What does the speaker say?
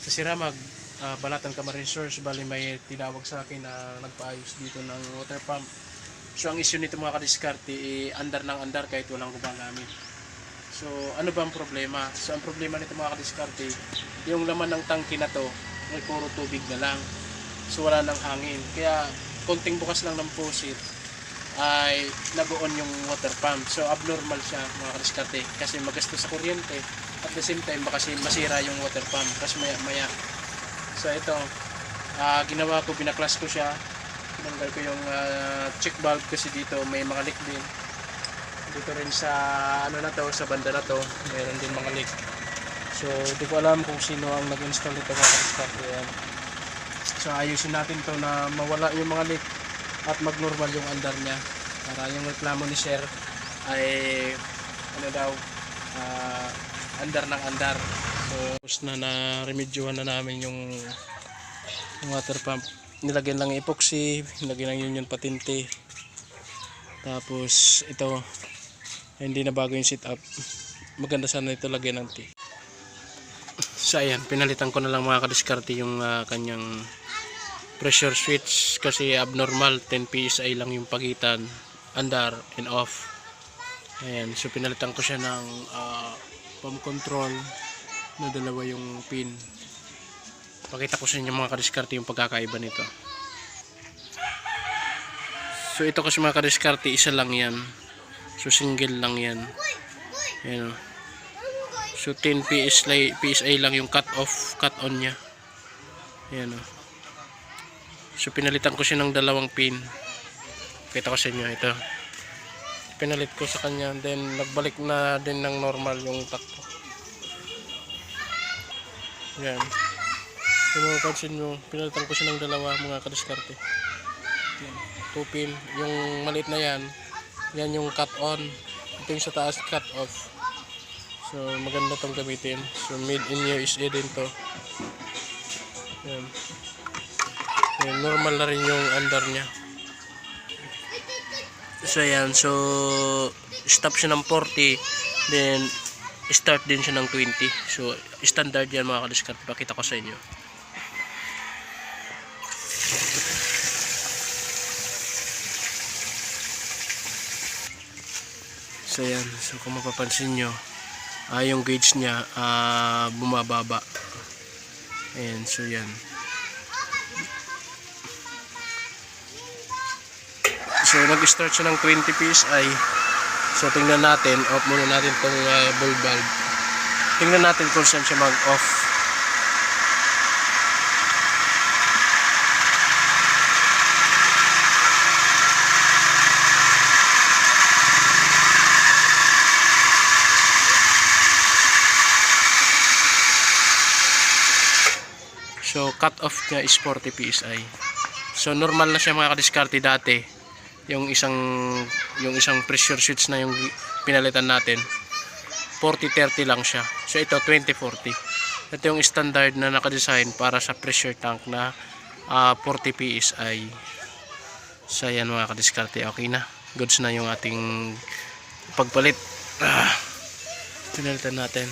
Sa Siramag, Balatan Camarines Source, bali may tinawag sa akin na nagpaayos dito ng water pump. So ang issue nito mga kadiskarte, andar ng andar kahit walang gumagamit. So ano ba ang problema? So ang problema nito mga kadiskarte, yung laman ng tangke na to ay puro tubig na lang. So wala nang hangin. Kaya konting bukas lang ng faucet ay nag-on yung water pump. So abnormal siya mga kadiskarte kasi magastos sa kuryente. At the same time baka masira yung water pump kasi maya. So ito, ginawa ko, binaklas ko siya. Tinanggal ko yung check valve kasi dito may mga leak din. Dito rin sa ano na to, sa banda na to, mayroon din mga leak. So hindi ko alam kung sino ang nag-install nito mga kadiskarte. So ayusin natin to na mawala yung mga leak at mag-normal yung andar niya para yung reklamo ni sir ay ano daw, andar ng andar. So na-remedyuhan na namin yung water pump. Nilagyan lang epoxy, nilagyan lang union patente. Tapos ito, hindi na bago yung setup. Maganda sana ito lagyan ng T. So ayan, pinalitan ko na lang mga kadiskarte yung kanyang pressure switch kasi abnormal, 10 PSI lang yung pagitan under and off. Ayan, so pinalitan ko siya ng pump control na dalawa yung pin. Pakita ko sa inyo mga kadiskarte yung pagkakaiba nito. So ito kasi mga kadiskarte, isa lang yan. So single lang yan. Ayan. So 10 PSI lang yung cut off, cut on nya. Ayan. So pinalitan ko siya ng dalawang pin. Pakita ko sa inyo ito. Pinalit ko sa kanya, then nagbalik na din ng normal yung takbo. Yan. So mapapansin nyo, pinalitan ko siya ng dalawa mga kadiskarte. 2 pin. Yung maliit na yan, yan yung cut on. Ito yung sa taas, cut off. So maganda tong gamitin. So made in USA din to. Yan. Yan, normal na rin yung andar nya. So yan, so stop siya ng 40, then start din siya ng 20. So standard yan mga kadiskarte, pakita ko sa inyo. So yan, so kung mapapansin nyo, yung gauge nya bumababa. Ayan, so yan. So nag-start siya ng 20 PSI. So tingnan natin, off muna natin itong ball valve. Tingnan natin kung saan siya mag-off. So cut off niya is 40 PSI. So normal na siya mga kadiskarte dati. Yung isang pressure switch na yung pinalitan natin, 40-30 lang siya. So ito 20-40. Ito yung standard na nakadesign para sa pressure tank na 40 PSI. So ayan mga kadiskarte, okay na. Goods na yung ating pagpalit. Pinalitan natin.